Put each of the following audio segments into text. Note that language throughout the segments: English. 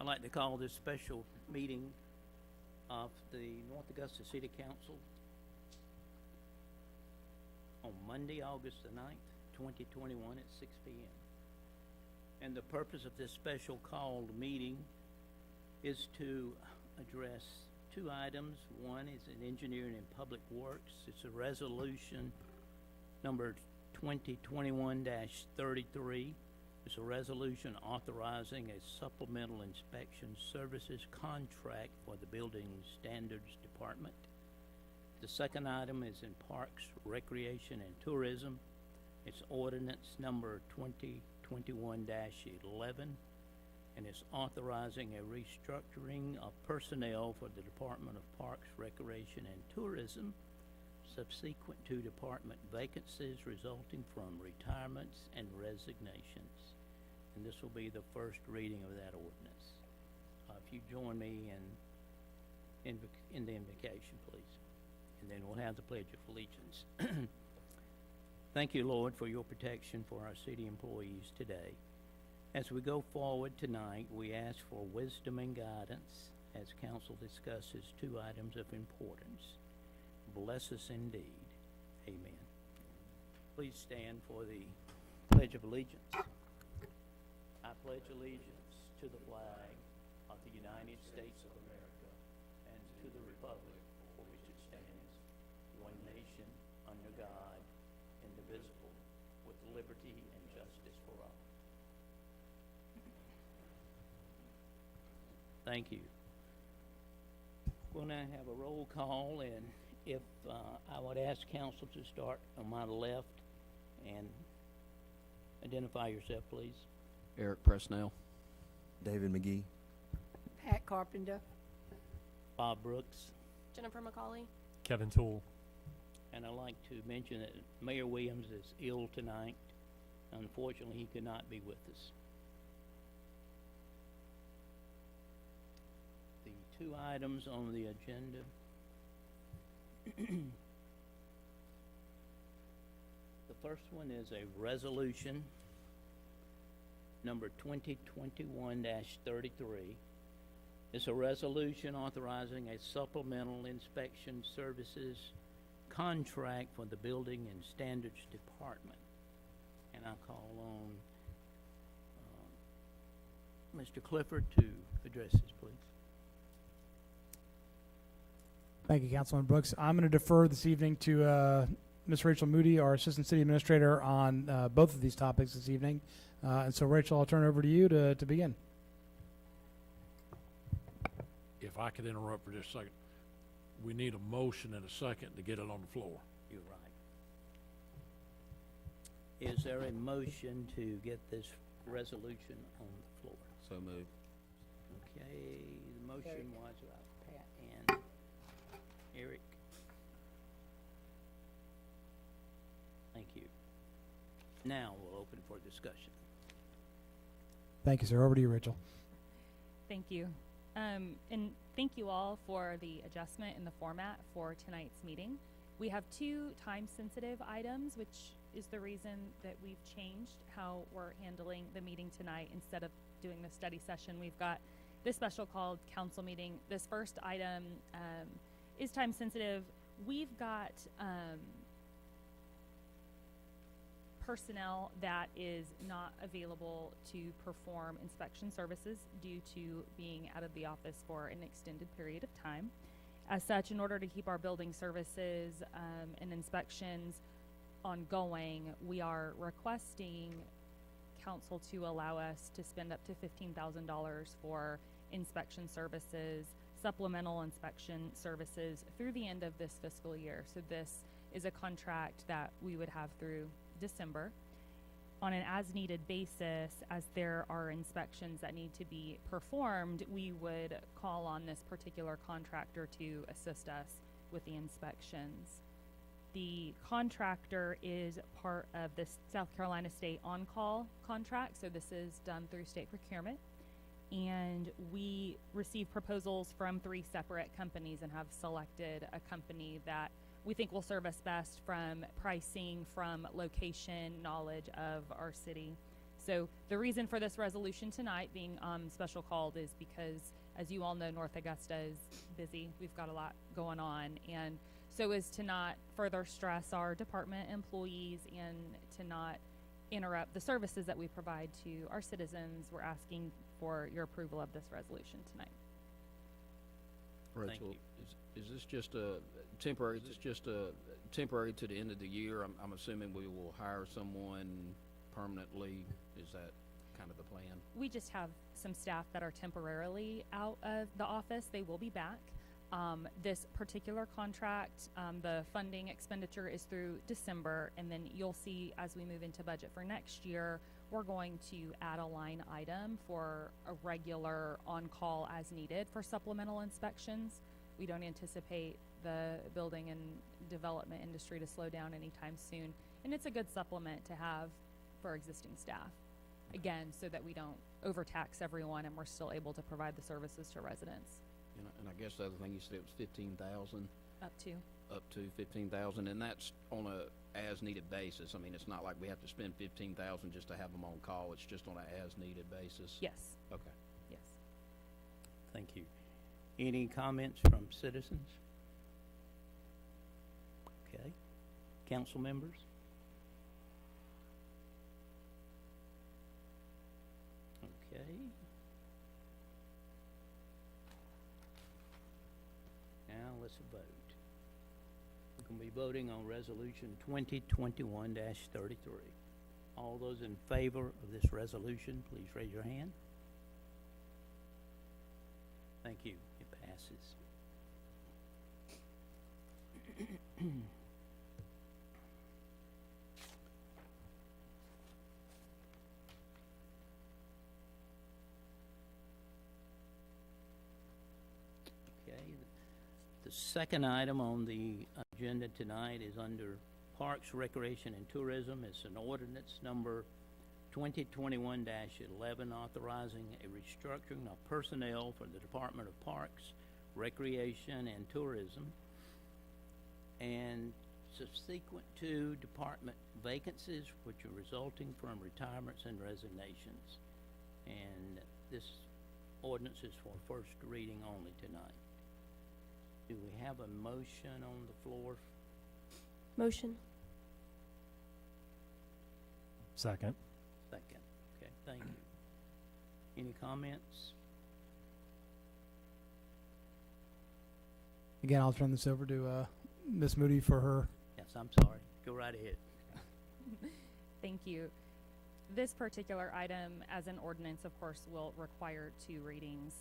I'd like to call this special meeting of the North Augusta City Council on Monday, August the 9th, 2021 at 6 p.m. And the purpose of this special called meeting is to address two items. One is in engineering and public works. It's a resolution number 2021-33. It's a resolution authorizing a supplemental inspection services contract for the Building Standards Department. The second item is in Parks, Recreation, and Tourism. It's ordinance number 2021-11, and it's authorizing a restructuring of personnel for the Department of Parks, Recreation, and Tourism, subsequent to department vacancies resulting from retirements and resignations. And this will be the first reading of that ordinance. If you join me in the invocation, please. And then we'll have the Pledge of Allegiance. Thank you, Lord, for your protection for our city employees today. As we go forward tonight, we ask for wisdom and guidance as council discusses two items of importance. Bless us indeed. Amen. Please stand for the Pledge of Allegiance. I pledge allegiance to the flag of the United States of America and to the republic for which it stands, one nation, under God, indivisible, with liberty and justice for all. Thank you. We'll now have a roll call, and if I would ask council to start on my left and identify yourself, please. Eric Presnell. David McGee. Pat Carpenter. Bob Brooks. Jennifer McCauley. Kevin Toole. And I'd like to mention that Mayor Williams is ill tonight. Unfortunately, he could not be with us. The two items on the agenda. The first one is a resolution number 2021-33. It's a resolution authorizing a supplemental inspection services contract for the Building and Standards Department. And I'll call on Mr. Clifford to address this, please. Thank you, Councilman Brooks. I'm going to defer this evening to Ms. Rachel Moody, our Assistant City Administrator, on both of these topics this evening. And so, Rachel, I'll turn it over to you to begin. If I could interrupt for just a second, we need a motion and a second to get it on the floor. You're right. Is there a motion to get this resolution on the floor? So moved. Okay, the motion was Pat and Eric. Thank you. Now we'll open for discussion. Thank you, sir. Over to you, Rachel. Thank you. And thank you all for the adjustment in the format for tonight's meeting. We have two time-sensitive items, which is the reason that we've changed how we're handling the meeting tonight. Instead of doing the study session, we've got this special called council meeting. This first item is time-sensitive. We've got personnel that is not available to perform inspection services due to being out of the office for an extended period of time. As such, in order to keep our building services and inspections ongoing, we are requesting council to allow us to spend up to $15,000 for inspection services, supplemental inspection services through the end of this fiscal year. So this is a contract that we would have through December on an as-needed basis. As there are inspections that need to be performed, we would call on this particular contractor to assist us with the inspections. The contractor is part of the South Carolina State on-call contract, so this is done through state procurement. And we received proposals from 3 separate companies and have selected a company that we think will serve us best from pricing, from location, knowledge of our city. So the reason for this resolution tonight being special called is because, as you all know, North Augusta is busy. We've got a lot going on. And so as to not further stress our department employees and to not interrupt the services that we provide to our citizens, we're asking for your approval of this resolution tonight. Thank Rachel, you. is this just a temporary, temporary to the end of the year? I'm assuming we will hire someone permanently. Is that kind of the plan? We just have some staff that are temporarily out of the office. They will be back. This particular contract, the funding expenditure is through December, and then you'll see as we move into budget for next year, we're going to add a line item for a regular on-call as needed for supplemental inspections. We don't anticipate the building and development industry to slow down anytime soon, and it's a good supplement to have for existing staff. Again, so that we don't overtax everyone and we're still able to provide the services to residents. And I guess the other thing you said was 15,000, Up to. up to 15,000, and that's on a as-needed basis. I mean, it's not like we have to spend 15,000 just to have them on call. It's just on an as-needed basis. Yes. Okay. Yes. Thank you. Any comments from citizens? Okay. Council members? Okay. Now let's vote. We're going to be voting on Resolution 2021-33. All those in favor of this resolution, please raise your hand. Thank you. It passes. Okay. The second item on the agenda tonight is under Parks, Recreation, and Tourism. It's an ordinance number 2021-11 authorizing a restructuring of personnel for the Department of Parks, Recreation, and Tourism, and subsequent to department vacancies which are resulting from retirements and resignations. And this ordinance is for first reading only tonight. Do we have a motion on the floor? Motion. Second. Second. Okay, thank you. Any comments? Again, I'll turn this over to Ms. Moody for her. Yes, I'm sorry. Go right ahead. Thank you. This particular item, as an ordinance, of course, will require 2 readings.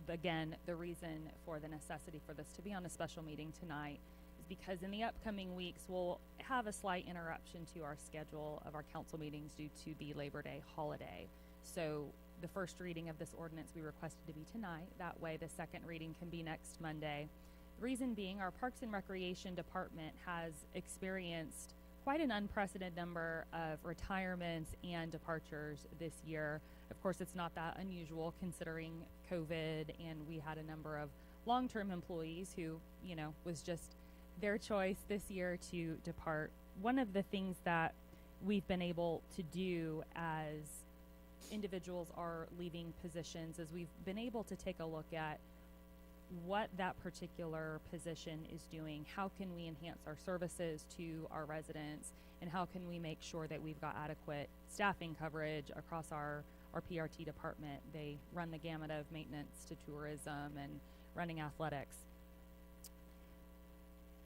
Again, the reason for the necessity for this to be on a special meeting tonight is because in the upcoming weeks, we'll have a slight interruption to our schedule of our council meetings due to the Labor Day holiday. So the first reading of this ordinance we requested to be tonight. That way the second reading can be next Monday. The reason being, our Parks and Recreation Department has experienced quite an unprecedented number of retirements and departures this year. Of course, it's not that unusual considering COVID, and we had a number of long-term employees who, you know, was just their choice this year to depart. One of the things that we've been able to do as individuals are leaving positions is we've been able to take a look at what that particular position is doing. How can we enhance our services to our residents, and how can we make sure that we've got adequate staffing coverage across our PRT department. They run the gamut of maintenance to tourism and running athletics.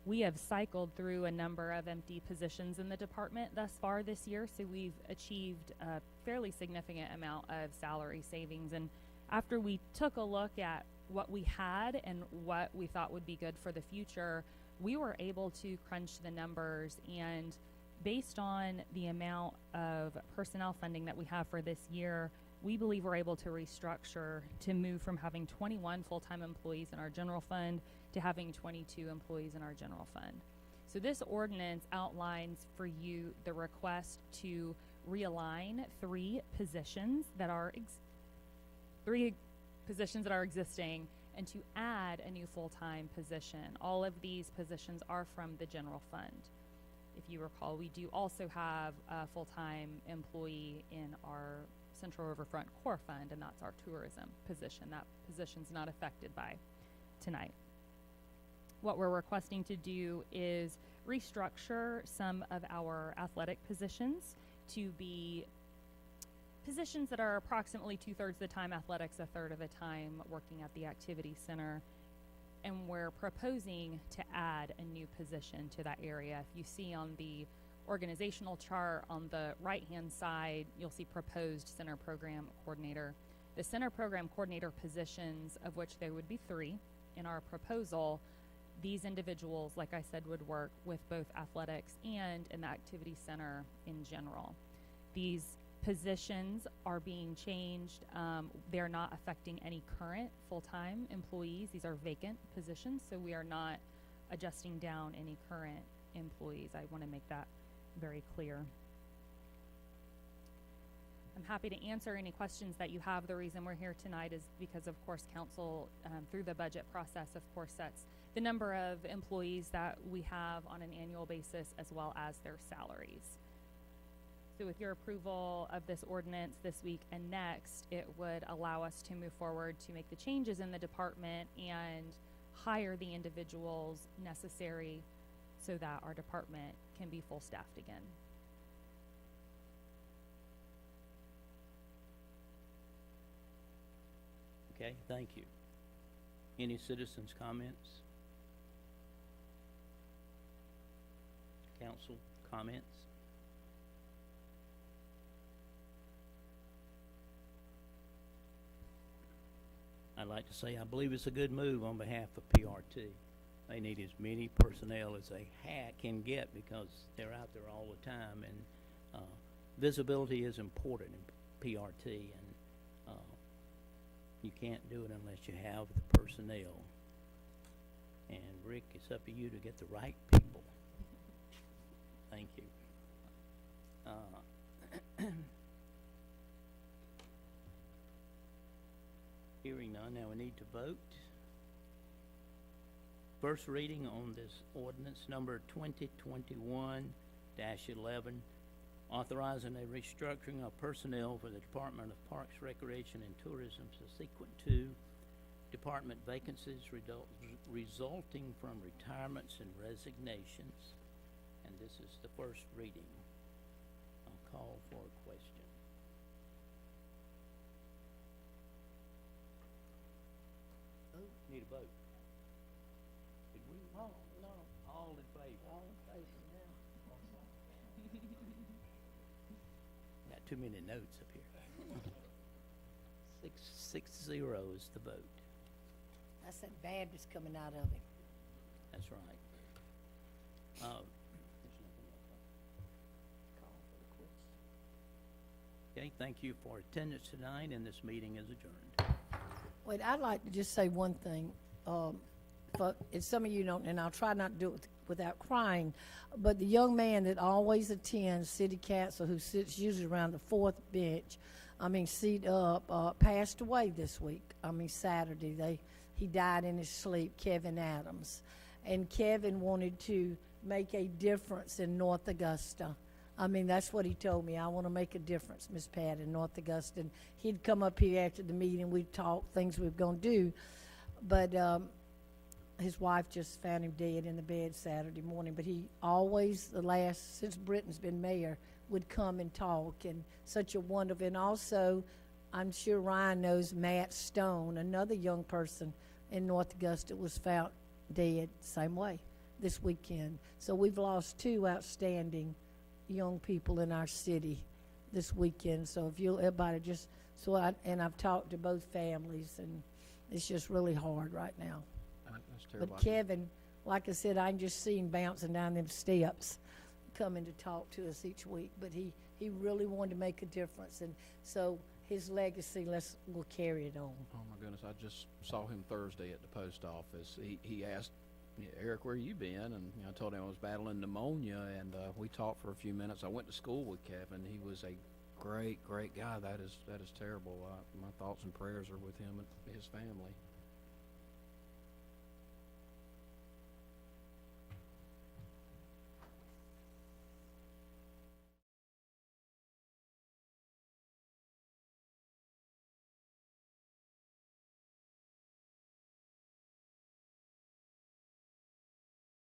We have cycled through a number of empty positions in the department thus far this year, so we've achieved a fairly significant amount of salary savings. And after we took a look at what we had and what we thought would be good for the future, we were able to crunch the numbers, and based on the amount of personnel funding that we have for this year, we believe we're able to restructure to move from having 21 full-time employees in our general fund to having 22 employees in our general fund. So this ordinance outlines for you the request to realign 3 positions that are existing and to add a new full-time position. All of these positions are from the general fund. If you recall, we do also have a full-time employee in our Central Riverfront Core Fund, and that's our tourism position. That position's not affected by tonight. What we're requesting to do is restructure some of our athletic positions to be positions that are approximately 2/3 of the time athletics, 1/3 of the time working at the activity center. And we're proposing to add a new position to that area. If you see on the organizational chart on the right-hand side, you'll see proposed center program coordinator. The center program coordinator positions, of which there would be 3 in our proposal, these individuals, like I said, would work with both athletics and in the activity center in general. These positions are being changed. They're not affecting any current full-time employees. These are vacant positions, so we are not adjusting down any current employees. I want to make that very clear. I'm happy to answer any questions that you have. The reason we're here tonight is because, of course, council, through the budget process, of course, sets the number of employees that we have on an annual basis as well as their salaries. So with your approval of this ordinance this week and next, it would allow us to move forward to make the changes in the department and hire the individuals necessary so that our department can be full staffed again. Okay, thank you. Any citizens' comments? Council comments? I'd like to say I believe it's a good move on behalf of PRT. They need as many personnel as they can get because they're out there all the time, and visibility is important in PRT, and you can't do it unless you have the personnel. And Rick, it's up to you to get the right people. Thank you. Hearing none, now we need to vote. First reading on this ordinance number 2021-11, authorizing a restructuring of personnel for the Department of Parks, Recreation, and Tourism subsequent to department vacancies resulting from retirements and resignations. And this is the first reading. I'll call for a question. Need a vote. Did we? Oh, no, All in favor? all in favor now. Got too many notes up here. 6-0 is the vote. That's that Baptist coming out of him. That's right. There's nothing else. Call for the question. Okay, thank you for attendance tonight, and this meeting is adjourned. Wait, I'd like to just say one thing. If some of you don't, and I'll try not to do it without crying, but the young man that always attends city council, who sits usually around the 4th bench, seat up, passed away this week. Saturday. He died in his sleep, Kevin Adams. And Kevin wanted to make a difference in North Augusta. That's what he told me. I want to make a difference, Miss Pat, in North Augusta. And he'd come up here after the meeting. We'd talk things we were going to do. But his wife just found him dead in the bed Saturday morning. But he always, since Britton's been mayor, would come and talk. And such a wonderful, and also, I'm sure Ryan knows Matt Stone, another young person in North Augusta, was found dead same way this weekend. So we've lost 2 outstanding young people in our city this weekend. So if everybody just, and I've talked to both families, and it's just really hard right now. That's terrible. But Kevin, like I said, I can just see him bouncing down them steps, coming to talk to us each week. But he really wanted to make a difference, and so his legacy, we'll carry it on. Oh my goodness, I just saw him Thursday at the post office. He asked, Eric, where you been? And I told him I was battling pneumonia, and we talked for a few minutes. I went to school with Kevin. He was a great guy. That is terrible. My thoughts and prayers are with him and his family.